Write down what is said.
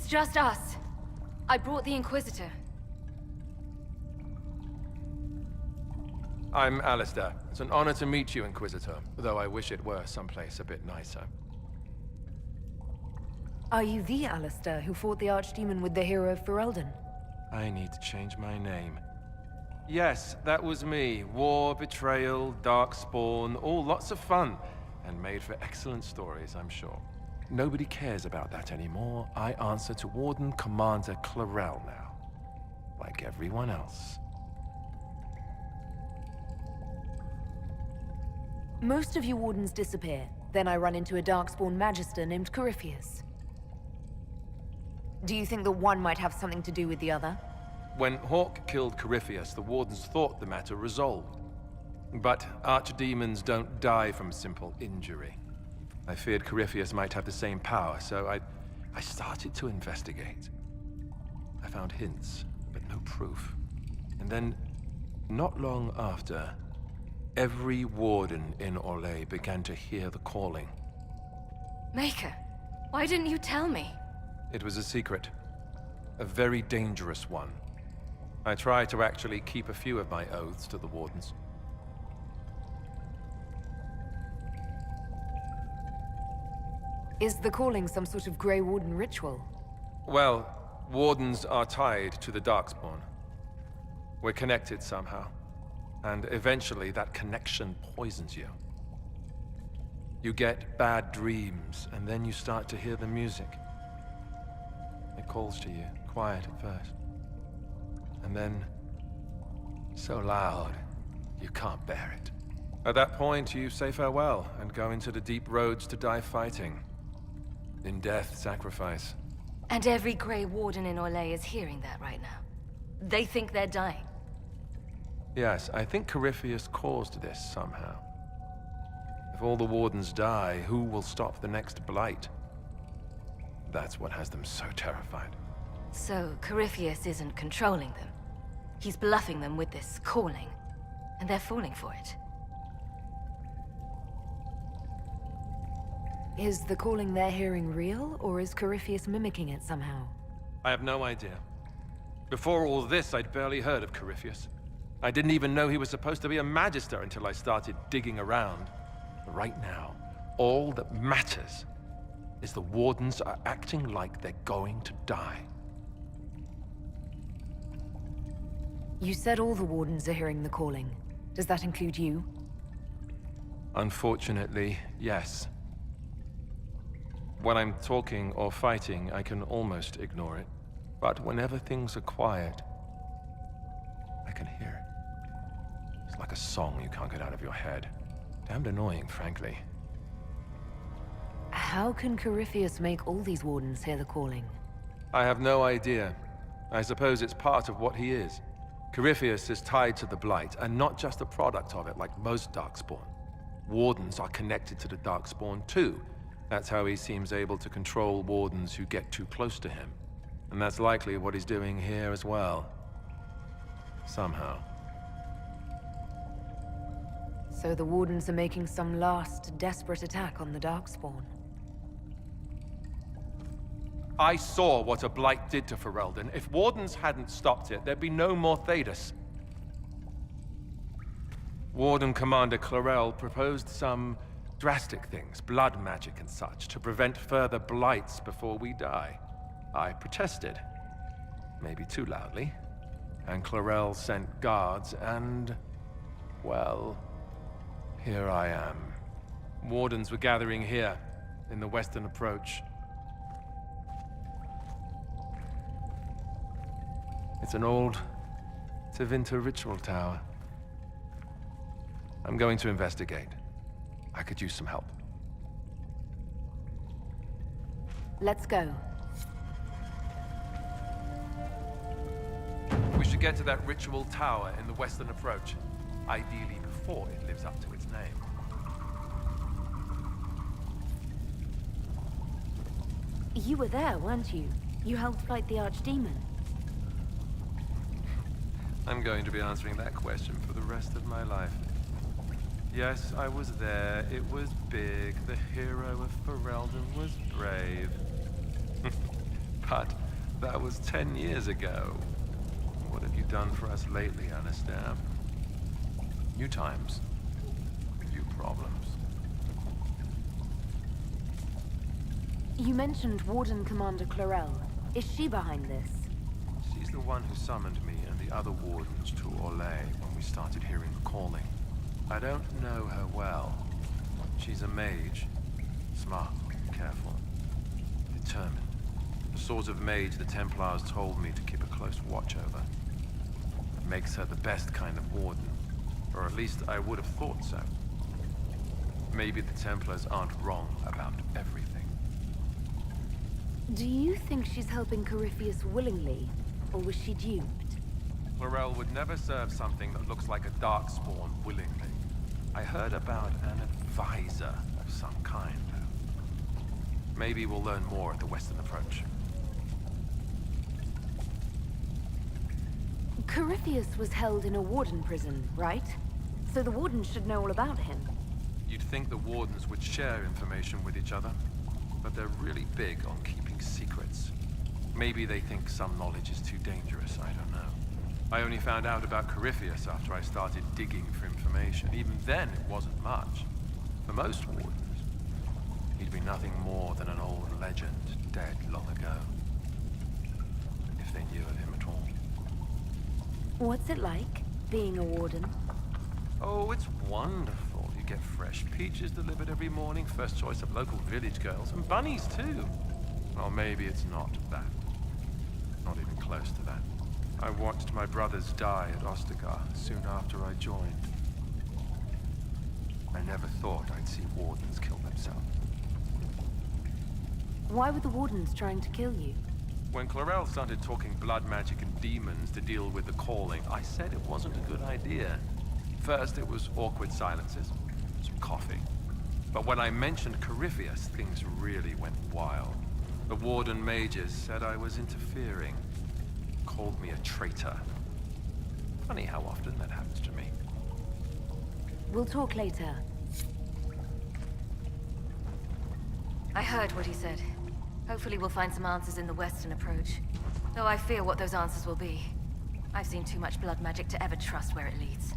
It's just us. I brought the Inquisitor. I'm Alistair. It's an honor to meet you, Inquisitor, though I wish it were someplace a bit nicer. Are you the Alistair who fought the Archdemon with the hero of Ferelden? I need to change my name. Yes, that was me. War, betrayal, darkspawn, all lots of fun. And made for excellent stories, I'm sure. Nobody cares about that anymore. I answer to Warden Commander Clarel now. Like everyone else. Most of you Wardens disappear. Then I run into a Darkspawn Magister named Corypheus. Do you think that one might have something to do with the other? When Hawk killed Corypheus, the Wardens thought the matter resolved. But archdemons don't die from simple injury. I feared Corypheus might have the same power, so I started to investigate. I found hints, but no proof. And then, not long after, every Warden in Orlais began to hear the calling. Maker, why didn't you tell me? It was a secret. A very dangerous one. I tried to actually keep a few of my oaths to the Wardens. Is the calling some sort of Grey Warden ritual? Well, Wardens are tied to the Darkspawn. We're connected somehow. And eventually that connection poisons you. You get bad dreams, and then you start to hear the music. It calls to you, quiet at first. And then, so loud, you can't bear it. At that point, you say farewell, and go into the deep roads to die fighting. In death, sacrifice. And every Grey Warden in Orlais is hearing that right now. They think they're dying. Yes, I think Corypheus caused this somehow. If all the Wardens die, who will stop the next blight? That's what has them so terrified. So, Corypheus isn't controlling them. He's bluffing them with this calling, and they're falling for it. Is the calling they're hearing real, or is Corypheus mimicking it somehow? I have no idea. Before all this, I'd barely heard of Corypheus. I didn't even know he was supposed to be a Magister until I started digging around. But right now, all that matters is the Wardens are acting like they're going to die. You said all the Wardens are hearing the calling. Does that include you? Unfortunately, yes. When I'm talking or fighting, I can almost ignore it. But whenever things are quiet, I can hear it. It's like a song you can't get out of your head. Damned annoying, frankly. How can Corypheus make all these Wardens hear the calling? I have no idea. I suppose it's part of what he is. Corypheus is tied to the Blight, and not just a product of it like most Darkspawn. Wardens are connected to the Darkspawn too. That's how he seems able to control Wardens who get too close to him. And that's likely what he's doing here as well. Somehow. So the Wardens are making some last, desperate attack on the Darkspawn. I saw what a Blight did to Ferelden. If Wardens hadn't stopped it, there'd be no more Thedas. Warden Commander Clarel proposed some drastic things, blood magic and such, to prevent further blights before we die. I protested. Maybe too loudly. And Clarel sent guards and... well... here I am. Wardens were gathering here, in the western approach. It's an old Tevinter ritual tower. I'm going to investigate. I could use some help. Let's go. We should get to that ritual tower in the western approach. Ideally before it lives up to its name. You were there, weren't you? You helped fight the Archdemon. I'm going to be answering that question for the rest of my life. Yes, I was there. It was big. The hero of Ferelden was brave. But that was 10 years ago. What have you done for us lately, Alistair? New times, new problems. You mentioned Warden Commander Clarel. Is she behind this? She's the one who summoned me and the other wardens to Orlais when we started hearing the calling. I don't know her well. She's a mage. Smart, careful, determined. The sort of mage the Templars told me to keep a close watch over. It makes her the best kind of warden. Or at least I would have thought so. Maybe the Templars aren't wrong about everything. Do you think she's helping Corypheus willingly, or was she duped? Clarel would never serve something that looks like a darkspawn willingly. I heard about an advisor of some kind, though. Maybe we'll learn more at the Western Approach. Corypheus was held in a Warden prison, right? So the Warden should know all about him. You'd think the Wardens would share information with each other, but they're really big on keeping secrets. Maybe they think some knowledge is too dangerous, I don't know. I only found out about Corypheus after I started digging for information. Even then, it wasn't much. For most Wardens, he'd be nothing more than an old legend, dead long ago. If they knew of him at all. What's it like, being a Warden? Oh, it's wonderful. You get fresh peaches delivered every morning, first choice of local village girls, and bunnies too. Well, maybe it's not that. Not even close to that. I watched my brothers die at Ostagar soon after I joined. I never thought I'd see Wardens kill themselves. Why were the Wardens trying to kill you? When Clarel started talking blood magic and demons to deal with the calling, I said it wasn't a good idea. First, it was awkward silences, some coffee. But when I mentioned Corypheus, things really went wild. The Warden mages said I was interfering. Called me a traitor. Funny how often that happens to me. We'll talk later. I heard what he said. Hopefully we'll find some answers in the Western Approach. Though I fear what those answers will be. I've seen too much blood magic to ever trust where it leads.